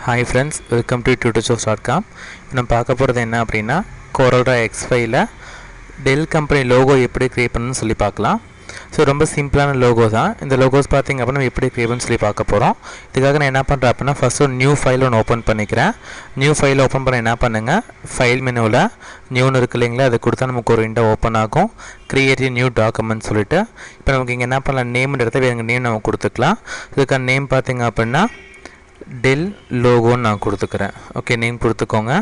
Hi friends, welcome to tutorials.com. நம்ம பார்க்க போகிறது என்ன அப்படின்னா Corel X5ல Dell கம்பெனி லோகோ எப்படி கிரியேட் பண்ணணும்னு சொல்லி பார்க்கலாம். ஸோ ரொம்ப சிம்பிளான லோகோ தான். இந்த லோகோஸ் பார்த்திங்க அப்படின்னா நம்ம எப்படி கிரியேட் பண்ணி சொல்லி பார்க்க போகிறோம். இதுக்காக நான் என்ன பண்ணுறேன் அப்படின்னா ஃபஸ்ட்டு ஒரு நியூ ஃபைல் ஒன்று ஓப்பன் பண்ணிக்கிறேன். நியூ ஃபைல் ஓப்பன் பண்ண என்ன பண்ணுங்கள், ஃபைல் மெனுவில் நியூன்னு இருக்கு இல்லைங்களா, அதை கொடுத்தா நமக்கு ஒரு விண்டோ ஓப்பன் ஆகும். கிரியேட் நியூ டாக்குமெண்ட் சொல்லிட்டு இப்போ நமக்கு இங்கே என்ன பண்ணலாம், நேம்ன்ற இடத்துல எங்கள் நேம் நம்ம கொடுத்துக்கலாம். இதுக்கான நேம் பார்த்திங்க அப்படின்னா டெல் லோகோன்னு நான் கொடுத்துக்கிறேன். ஓகே, நேம் கொடுத்துக்கோங்க.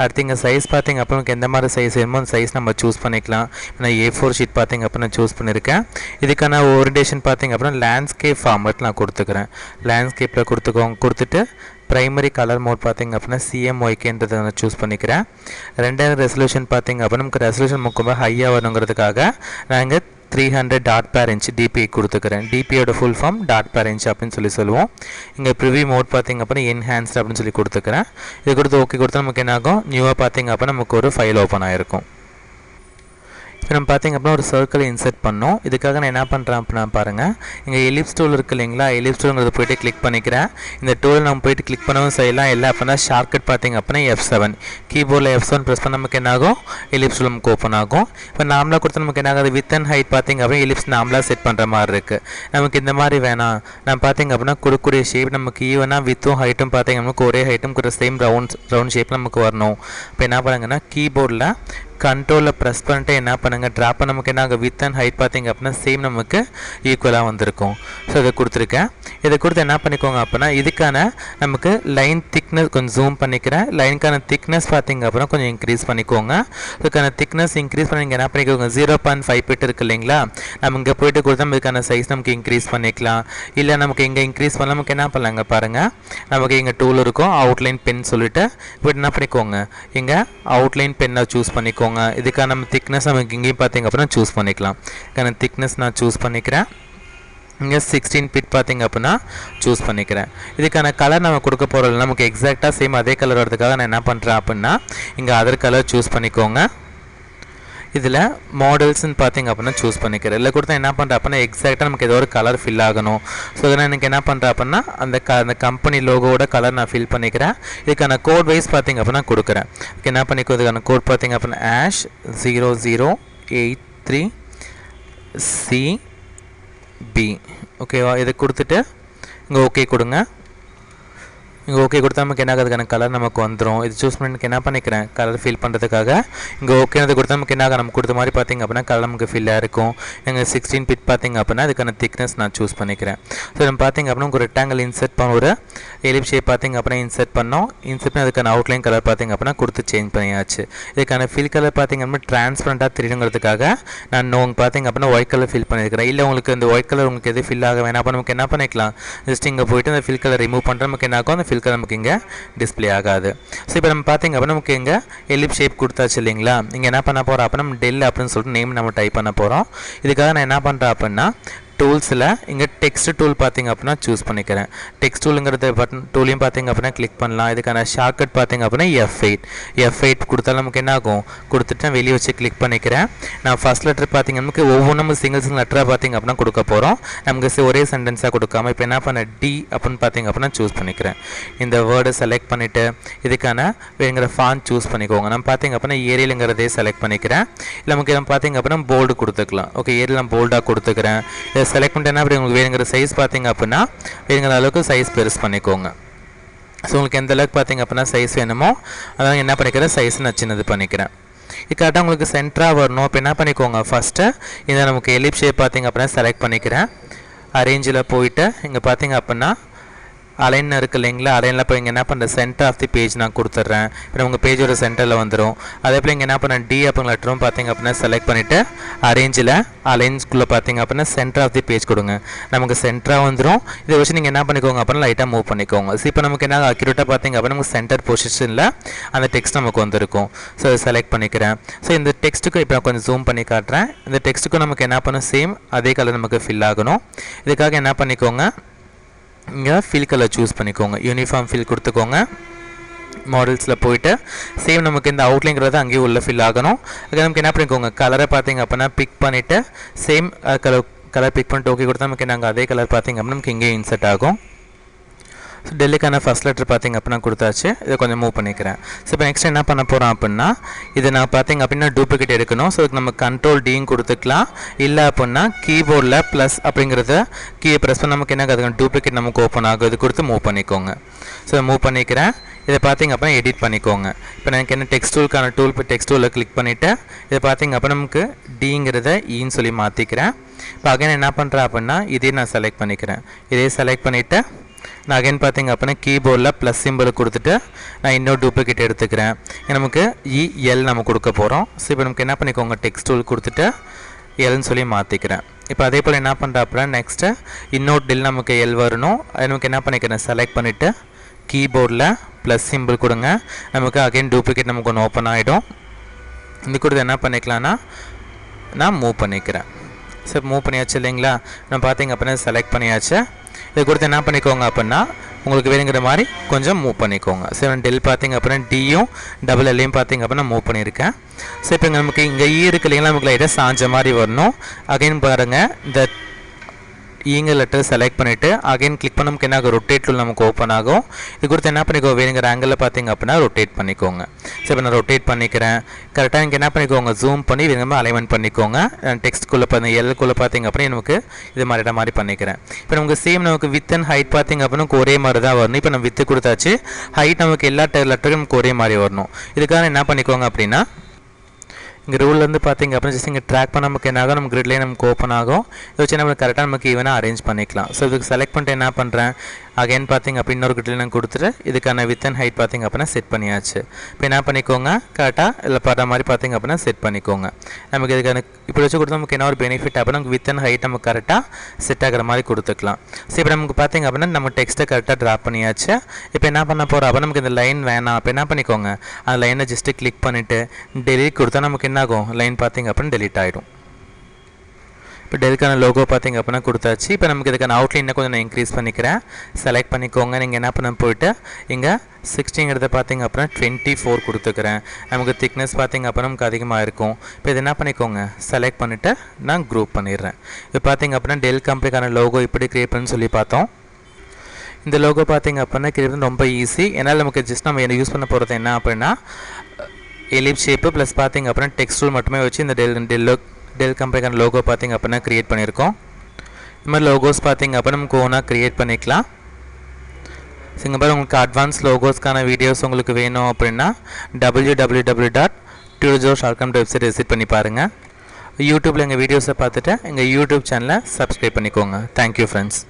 அடுத்து இங்கே சைஸ் பார்த்திங்க அப்போ நமக்கு எந்த மாதிரி சைஸ் வேணுமோ அந்த சைஸ் நம்ம சூஸ் பண்ணிக்கலாம். நான் A4 ஷீட் பார்த்திங்க அப்போ நான் சூஸ் பண்ணியிருக்கேன். இதுக்கான ஓரியன்டேஷன் பார்த்திங்க அப்படின்னா லேண்ட்ஸ்கேப் ஃபார்மேட் நான் கொடுத்துக்கிறேன். லேண்ட்ஸ்கேப்பில் கொடுத்துட்டு ப்ரைமரி கலர் மோட் பார்த்திங்க அப்படின்னா CMYKன்றதை நான் சூஸ் பண்ணிக்கிறேன். ரெண்டாவது ரெசல்யூஷன் பார்த்திங்க அப்படின்னா நமக்கு ரெசல்யூஷன் ரொம்ப ஹையாக வரணுங்கிறதுக்காக நான் இங்கே 300 டாட் பேர் இன்ச் டிபி கொடுத்துக்கிறேன். டிபியோட ஃபுல் ஃபார்ம் டாட் பேர் இன்ச் அப்படின்னு சொல்லி சொல்லுவோம். இங்கே ப்ரிவியூ மோட் பார்த்திங்க அப்படின்னா என்ஹான்ஸ்ட் அப்படின்னு சொல்லி கொடுத்துக்கிறேன். இது கொடுத்து ஓகே கொடுத்தா நமக்கு என்ன ஆகும், நியூவாக பார்த்திங்க அப்படின்னா நமக்கு ஒரு ஃபைல் ஓப்பன் ஆகிருக்கும். இப்போ நம்ம பார்த்திங்க அப்படின்னா ஒரு சர்க்கிளை இன்சர்ட் பண்ணோம். இதுக்காக நான் என்ன பண்ணுறேன் அப்படின்னா பாருங்கள், இங்கே எலிப்ஸ் டூல் இருக்குது இல்லைங்களா, எலிப்ஸ் டூலுங்கிறது போய்ட்டு கிளிக் பண்ணிக்கிறேன். இந்த டூல் நம்ம போய்ட்டு கிளிக் பண்ணவும் செய்யலாம். இல்லை அப்படின்னா ஷார்ட்கட் பார்த்திங்க அப்படின்னா F7 கீபோர்டில் F7 ப்ரெஸ் பண்ண நமக்கு என்ன ஆகும், எலிப்ஸ் டூல் நமக்கு ஓப்பன் ஆகும். இப்போ நார்மலாக கொடுத்தா நமக்கு என்ன ஆகுது, வித் அண்ட் ஹைட் பார்த்திங்க அப்படின்னா எலிப்ஸ் நார்மலாக செட் பண்ணுற மாதிரி இருக்குது. நமக்கு இந்த மாதிரி வேணாம், நான் பார்த்திங்க அப்படின்னா கொடுக்கக்கூடிய ஷேப் நமக்கு ஈவனாக வித்தும் ஹைட்டும் பார்த்திங்க நமக்கு ஒரே ஹைட்டும் கூட சேம் ரவுண்ட் ஷேப்பில் நமக்கு வரணும். இப்போ என்ன பண்ணுங்கன்னா கீபோர்டில் கண்ட்ரோலில் ப்ரெஸ் பண்ணிட்டு என்ன பண்ணுங்கள், ட்ராப் பண்ண நமக்கு என்ன ஆகும், வித் அண்ட் ஹைட் பார்த்திங்க அப்படின்னா சேம் நமக்கு ஈக்குவலாக வந்திருக்கும். ஸோ இதை கொடுத்துருக்கேன். இதை கொடுத்து என்ன பண்ணிக்கோங்க அப்படின்னா இதுக்கான நமக்கு லைன் திக்னஸ் கொஞ்சம் ஜூம் பண்ணிக்கிறேன். லைனுக்கான திக்னஸ் பார்த்திங்க அப்படின்னா கொஞ்சம் இன்க்ரீஸ் பண்ணிக்கோங்க. இதுக்கான திக்னஸ் இன்க்ரீஸ் பண்ணி என்ன பண்ணிக்கோங்க, 0.5 பிட் இருக்குது இல்லைங்களா, நம்ம இங்கே போய்ட்டு கொடுத்தா இதுக்கான சைஸ் நமக்கு இன்க்ரீஸ் பண்ணிக்கலாம். இல்லை நமக்கு இங்கே இன்க்ரீஸ் பண்ண நமக்கு என்ன பண்ணலாங்க பாருங்கள், நமக்கு இங்கே டூல் இருக்கும் அவுட்லைன் பென் சொல்லிட்டு போய்ட்டு என்ன பண்ணிக்கோங்க, இங்கே அவுட்லைன் பென்னை சூஸ் பண்ணிக்கோங்க. இதுக்கான நம்ம திக்னஸ் நமக்கு இங்கேயும் பார்த்திங்க அப்படின்னா சூஸ் பண்ணிக்கலாம். இதுக்கான திக்னஸ் நான் சூஸ் பண்ணிக்கிறேன். இங்கே 16 பிட் பார்த்திங்க அப்படின்னா சூஸ் பண்ணிக்கிறேன். இதுக்கான கலர் நம்ம கொடுக்க போகிறோம், நமக்கு எக்ஸாக்டாக சேம் அதே கலர் வரதுக்காக நான் என்ன பண்ணுறேன் அப்படின்னா இங்கே அதர் கலர் சூஸ் பண்ணிக்கோங்க. இதில் மாடல்ஸ்ன்னு பார்த்திங்க அப்படின்னா சூஸ் பண்ணிக்கிறேன். இல்லை கொடுத்தா என்ன பண்ணுறேன் அப்படின்னா எக்ஸாக்டாக நமக்கு ஏதோ ஒரு கலர் ஃபில் ஆகணும். ஸோ இதனால் எனக்கு என்ன பண்ணுறேன் அப்படின்னா அந்த கம்பெனி லோகோட கலர் நான் ஃபில் பண்ணிக்கிறேன். இதுக்கான கோட் வைஸ் பார்த்திங்க அப்படின்னா கொடுக்குறேன். என்ன பண்ணிக்கோ, இதுக்கான கோட் பார்த்திங்க அப்படின்னா #0083CB. ஓகேவா, இதை கொடுத்துட்டு இங்கே ஓகே கொடுங்க. இங்கே ஓகே கொடுத்தா நமக்கு என்ன ஆகுதுக்கான கலர் நமக்கு வந்துடும். இது சூஸ் பண்ணி என்ன பண்ணிக்கிறேன், கலர் ஃபில் பண்ணுறதுக்காக இங்கே ஓகேனது கொடுத்தா நமக்கு என்ன ஆகும், நம்ம கொடுத்த மாதிரி பார்த்திங்க அப்படின்னா கலர் நமக்கு ஃபில்லாக இருக்கும். எங்கள் 16 பிட் பார்த்திங்க அப்படின்னா இதுக்கான திக்னஸ் நான் சூஸ் பண்ணிக்கிறேன். ஸோ நம்ம பார்த்திங்க அப்படின்னா ஒரு ரெக்டாங்கிள் இன்சர்ட் பண்ண ஒரு எலிப் ஷேப் பார்த்திங்க அப்படின்னா இன்சர்ட் பண்ணோம். இன்சர்ட் பண்ணி அதுக்கான அவுட்லைன் கலர் பார்த்திங்க அப்படின்னா கொடுத்து சேஞ்ச் பண்ணியாச்சு. இதுக்கான ஃபில் கலர் பார்த்திங்க அப்படின்னா டிரான்ஸ்பரண்ட்டாக தெரியணுங்கிறதுக்காக நான் பார்த்திங்க அப்படின்னா ஒயிட் கலர் ஃபில் பண்ணியிருக்கிறேன். இல்லை உங்களுக்கு இந்த ஒயிட் கலர் உங்களுக்கு எது ஃபில் ஆக வேணாம் அப்போ நமக்கு என்ன பண்ணிக்கலாம், ஜஸ்ட் இங்கே போய்ட்டு அந்த ஃபில் கலர் ரிமூவ் பண்ணுற நமக்கு என்ன ஆகும், அந்த ஃபில் கலர் நமக்கு இங்கே டிஸ்பிளே ஆகாது. ஸோ இப்போ நம்ம பார்த்திங்க அப்படின்னா நமக்கு இங்கே எலிப் ஷேப் கொடுத்தாச்சு இல்லைங்களா. இங்கே என்ன பண்ண போகிறோம் அப்படின்னா நம்ம டெல் அப்படின்னு சொல்லிட்டு நேம் நம்ம டைப் பண்ண போகிறோம். இதுக்காக நான் என்ன பண்ணுறேன் அப்படின்னா டூல்ஸில் இங்கே டெக்ஸ்ட் டூல் பார்த்திங்க அப்படின்னா சூஸ் பண்ணிக்கிறேன். டெக்ஸ்ட் டூலுங்கிறது பட்டன் டூலையும் பார்த்திங்க அப்படின்னா கிளிக் பண்ணலாம். இதுக்கான ஷார்ட்கட் பார்த்திங்க அப்படின்னா F8 கொடுத்தாலும் நமக்கு என்ன ஆகும், கொடுத்துட்டு நான் வெளியே வச்சு கிளிக் பண்ணிக்கிறேன். நான் ஃபஸ்ட் லெட்டர் பார்த்திங்க நமக்கு ஒவ்வொன்றும் சிங்கிள் லெட்டராக பார்த்திங்க அப்படின்னா கொடுக்க போகிறோம். நமக்கு ஒரே சென்டென்ஸாக கொடுக்காம இப்போ என்ன பண்ண D அப்படின்னு பார்த்திங்க அப்படின்னா சூஸ் பண்ணிக்கிறேன். இந்த வேர்டை செலக்ட் பண்ணிவிட்டு இதுக்கான வேணுங்கிற ஃபாண்ட் சூஸ் பண்ணிக்கோங்க. நம்ம பார்த்திங்க அப்படின்னா ஏரியலுங்கிறதே செலக்ட் பண்ணிக்கிறேன். இல்லை நமக்கு நம்ம பார்த்திங்க அப்படின்னா போல்டு கொடுத்துக்கலாம். ஓகே, ஏரியல் நான் போல்டாக கொடுத்துக்கிறேன். செலக்ட் பண்ணிட்டேன்னா அப்படி உங்களுக்கு வேணுங்கிற சைஸ் பார்த்திங்க அப்படின்னா வேணுங்கிற அளவுக்கு சைஸ் பெருசு பண்ணிக்கோங்க. ஸோ உங்களுக்கு எந்த அளவுக்கு பார்த்திங்க அப்படின்னா சைஸ் வேணுமோ அதான் என்ன பண்ணிக்கிறேன், சைஸ் நான் சின்னது பண்ணிக்கிறேன். இது கரெக்டாக உங்களுக்கு சென்டராக வரணும். இப்போ என்ன பண்ணிக்கோங்க, ஃபஸ்ட்டு இதை நமக்கு எலிப் ஷேப் பார்த்திங்க அப்படின்னா செலக்ட் பண்ணிக்கிறேன். அரேஞ்சில் போயிட்டு இங்கே பார்த்திங்க அப்படின்னா அலைன் இருக்குது இல்லைங்களா, அலைனில் இப்போ இங்கே என்ன பண்ணுறேன், சென்டர் ஆஃப் தி பேஜ் நான் கொடுத்துட்றேன். இப்போ உங்கள் பேஜோட சென்டரில் வந்துடும். அதே போல் இங்கே என்ன பண்ணேன், D அப்படிங்கிற லெட்டரும் பார்த்திங்க அப்படின்னா செலக்ட் பண்ணிவிட்டு அரேஞ்சில் அலைன்ஸ்குள்ளே பார்த்திங்க அப்படின்னா சென்டர் ஆஃப் தி பேஜ் கொடுங்க. நமக்கு சென்டராக வந்துடும். இதை வச்சு நீங்கள் என்ன பண்ணிக்கோங்க அப்படின்னா லைட்டாக மூவ் பண்ணிக்கோங்க. ஸோ இப்போ நமக்கு என்ன அக்யூரேட்டாக பார்த்திங்க அப்படின்னா நமக்கு சென்டர் பொசிஷனில் அந்த டெக்ஸ்ட் நமக்கு வந்திருக்கும். ஸோ அதை செலக்ட் பண்ணிக்கிறேன். ஸோ இந்த டெக்ஸ்ட்டுக்கு இப்போ நான் கொஞ்சம் ஜூம் பண்ணி காட்டுறேன். இந்த டெக்ஸ்ட்டுக்கும் நமக்கு என்ன பண்ணும், சேம் அதே கலர் நமக்கு ஃபில் ஆகணும். இதுக்காக என்ன பண்ணிக்கோங்க, இங்கே ஃபில் கலர் சூஸ் பண்ணிக்கோங்க. யூனிஃபார்ம் ஃபில் கொடுத்துக்கோங்க. மாடல்ஸில் போய்ட்டு சேம் நமக்கு இந்த அவுட்லைங்கிறது அங்கேயும் உள்ள ஃபில் ஆகணும். அதுக்கு நமக்கு என்ன பண்ணிக்கோங்க, கலரை பார்த்திங்க அப்படின்னா பிக் பண்ணிவிட்டு சேம் கலர் பிக் பண்ணிட்டு ஓகே கொடுத்தா நமக்கு நாங்கள் அதே கலர் பார்த்திங்க அப்படின்னா நமக்கு இங்கேயும் இன்சர்ட் ஆகும். ஸோ டெல்லுக்கான ஃபஸ்ட் லெட்டர் பார்த்திங்க அப்படின்னா கொடுத்தாச்சு. இதை கொஞ்சம் மூவ் பண்ணிக்கிறேன். ஸோ இப்போ நெக்ஸ்ட் என்ன பண்ண போகிறோம் அப்படின்னா இது நான் பார்த்திங்க அப்படின்னா டூப்ளிகேட் எடுக்கணும். ஸோ இதுக்கு நம்ம கண்ட்ரோல் டியும் கொடுத்துக்கலாம். இல்லை அப்படின்னா கீபோர்டில் ப்ளஸ் அப்படிங்கிறத கீயை ப்ரெஸ் பண்ண நமக்கு என்ன அதுக்கு டூப்ளிகேட் நமக்கு ஓப்பன் ஆகும். இது கொடுத்து மூவ் பண்ணிக்கோங்க. ஸோ மூவ் பண்ணிக்கிறேன். இதை பார்த்திங்க அப்படின்னா எடிட் பண்ணிக்கோங்க. இப்போ எனக்கு என்ன டெக்ஸ்ட் டூலுக்கான டூல் இப்போ டெக்ஸ்ட் டூலில் கிளிக் பண்ணிவிட்டு இதை பார்த்திங்க அப்போ நமக்கு டிங்கிறத ஈன்னு சொல்லி மாற்றிக்கிறேன். இப்போ அகைன் என்ன பண்ணுறேன் அப்படின்னா இதே நான் செலக்ட் பண்ணிக்கிறேன். இதே செலக்ட் பண்ணிவிட்டு நான் அகைன் பார்த்திங்க அப்படின்னா கீபோர்டில் ப்ளஸ் சிம்பிள் கொடுத்துட்டு நான் இன்னொரு டூப்ளிகேட் எடுத்துக்கிறேன். நமக்கு இஎல் நம்ம கொடுக்க போகிறோம். ஸோ இப்போ நமக்கு என்ன பண்ணிக்கோங்க டெக்ஸ்ட் டூல் கொடுத்துட்டு எல்னு சொல்லி மாற்றிக்கிறேன். இப்போ அதே போல் என்ன பண்ணுறேன் அப்படின்னா நெக்ஸ்ட்டு இன்னொரு டில் நமக்கு எல் வரணும். நமக்கு என்ன பண்ணிக்கிறேன் செலக்ட் பண்ணிவிட்டு கீபோர்டில் ப்ளஸ் சிம்பிள் கொடுங்க. நமக்கு அகைன் டூப்ளிகேட் நமக்கு ஒன்று ஓப்பன் ஆகிடும். இந்த கொடுத்து என்ன பண்ணிக்கலாம்னா நான் மூவ் பண்ணிக்கிறேன். சரி மூவ் பண்ணியாச்சு இல்லைங்களா. நான் பார்த்திங்க அப்படின்னா செலக்ட் பண்ணியாச்சு. இதை கொடுத்து என்ன பண்ணிக்கோங்க அப்படின்னா உங்களுக்கு வேணுங்கிற மாதிரி கொஞ்சம் மூவ் பண்ணிக்கோங்க. சரி டெல் பார்த்திங்க அப்படின்னா டியும் டபுள் எல்லையும் பார்த்திங்க அப்படின்னா மூவ் பண்ணியிருக்கேன். ஸோ இப்போ நமக்கு இங்கே இருக்கு இல்லைங்களா நமக்கு லைட்டாக சாஞ்ச மாதிரி வரணும். அகைன் பாருங்கள் இந்த ஈங்க லெட்டர் செலக்ட் பண்ணிவிட்டு அகைன் கிளிக் பண்ண நமக்கு என்ன ஆகும் ரொட்டேட் டூல் நமக்கு ஓப்பன் ஆகும். இது கொடுத்து என்ன பண்ணிக்கோ வேணுங்கிற ஆங்கிளில் பார்த்திங்க அப்படின்னா ரொட்டேட் பண்ணிக்கோங்க. ஸோ இப்போ நான் ரொட்டேட் பண்ணிக்கிறேன். கரெக்டாக இங்கே என்ன பண்ணிக்கோங்க ஜூம் பண்ணி வேணுங்க அலைன்மெண்ட் பண்ணிக்கோங்க. டெக்ஸ்ட்குள்ளே பார்த்திங்க எல்லுக்குள்ளே பார்த்திங்க அப்படின்னா நமக்கு இது மாதிரி பண்ணிக்கிறேன். இப்போ நமக்கு சேம் நமக்கு வித் அண்ட் ஹைட் பார்த்திங்க அப்படின்னா ஒரே மாதிரி தான் வரணும். இப்போ நம்ம வித்து கொடுத்தாச்சு. ஹைட் நமக்கு எல்லா லெட்டருக்கும் நமக்கு ஒரே மாதிரி வரணும். இதுக்காக என்ன பண்ணிக்கோங்க அப்படின்னா இங்கே ரூல்லேருந்து பார்த்திங்க அப்படின்னா ஜஸ்ட் இங்கே ட்ராக் பண்ண நமக்கு என்ன ஆகும் நம்ம கிரிட்லேயே நமக்கு ஓப்பன் ஆகும். இதை வச்சு நம்ம கரெக்டாக நமக்கு ஈவனாக அரேஞ்ச் பண்ணிக்கலாம். ஸோ இதுக்கு செலக்ட் பண்ணிட்டு என்ன பண்ணுறேன் அகைன் பார்த்திங்க அப்படி இன்னொரு கிரிட்லேயே நான் கொடுத்துட்டு இதுக்கான வித் அண்ட் ஹைட் பார்த்திங்க அப்படின்னா செட் பண்ணியாச்சு. இப்போ என்ன பண்ணிக்கோங்க கரெக்டாக இல்லை படுற மாதிரி பார்த்திங்க அப்படின்னா செட் பண்ணிக்கோங்க. நமக்கு இதுக்கான இப்படி வச்சு கொடுத்தா நமக்கு என்ன ஒரு பெனிஃபிட் அப்படின்னா நமக்கு வித் அண்ட் ஹைட் நமக்கு கரெக்டாக செட் ஆகிற மாதிரி கொடுத்துக்கலாம். ஸோ இப்போ நமக்கு பார்த்திங்க அப்படின்னா நம்ம டெக்ஸ்ட்டை கரெக்டாக ட்ரா பண்ணியாச்சு. இப்போ என்ன பண்ண போகிறோம் அப்போ நமக்கு இந்த லைன் வேணாம். அப்போ என்ன பண்ணிக்கோங்க அந்த லைனை ஜஸ்ட்டு கிளிக் பண்ணிவிட்டு டெலிட் கொடுத்தா நமக்கு என்ன ஆகும் லைன் பார்த்திங்க அப்படின்னா டெலிட் ஆகிடும். இப்போ டெல்லுக்கான லோகோ பார்த்திங்க அப்படின்னா கொடுத்தாச்சு. இப்போ நமக்கு இதுக்கான அவுட்லைனை கொஞ்சம் நான் இன்க்ரீஸ் பண்ணிக்கிறேன். செலக்ட் பண்ணிக்கோங்க. நீங்கள் என்ன பண்ண போய்ட்டு இங்கே 16 பார்த்திங்க அப்படின்னா 24 கொடுத்துக்கிறேன். நமக்கு திக்னஸ் பார்த்திங்க அப்படின்னா நமக்கு அதிகமாக இருக்கும். இப்போ இது என்ன பண்ணிக்கோங்க செலக்ட் பண்ணிவிட்டு நான் குரூப் பண்ணிடுறேன். இப்போ பார்த்திங்க அப்படின்னா டெல் கம்பெனிக்கான லோகோ இப்படி கிரியேட் பண்ணி சொல்லி பார்த்தோம். இந்த லோகோ பார்த்திங்க அப்படின்னா கிரியேட் பண்ண ரொம்ப ஈஸி. ஏன்னால் நமக்கு ஜஸ்ட் நம்ம யூஸ் பண்ண போகிறது என்ன அப்படின்னா எலிப் ஷேப்பு ப்ளஸ் பார்த்திங்க அப்படின்னா டெக்ஸ்ட் டூல் மட்டுமே வச்சு இந்த டெல் கம்பெனிக்கான லோகோ பார்த்திங்க அப்படின்னா க்ரியேட் பண்ணியிருக்கோம். இந்த மாதிரி லோகோஸ் பார்த்திங்க அப்படின்னா நமக்கு ஓனாக க்ரியேட் பண்ணிக்கலாம். இங்கே பாருங்க உங்களுக்கு அட்வான்ஸ் லோகோஸ்க்கான வீடியோஸ் உங்களுக்கு வேணும் அப்படின்னா www.tutorjosh.com வெப்சைட் விசிட் பண்ணி பாருங்கள். யூடியூப்பில் எங்கள் வீடியோஸை பார்த்துட்டு எங்கள் யூடியூப் சேனலை சப்ஸ்கிரைப் பண்ணிக்கோங்க. Thank you friends.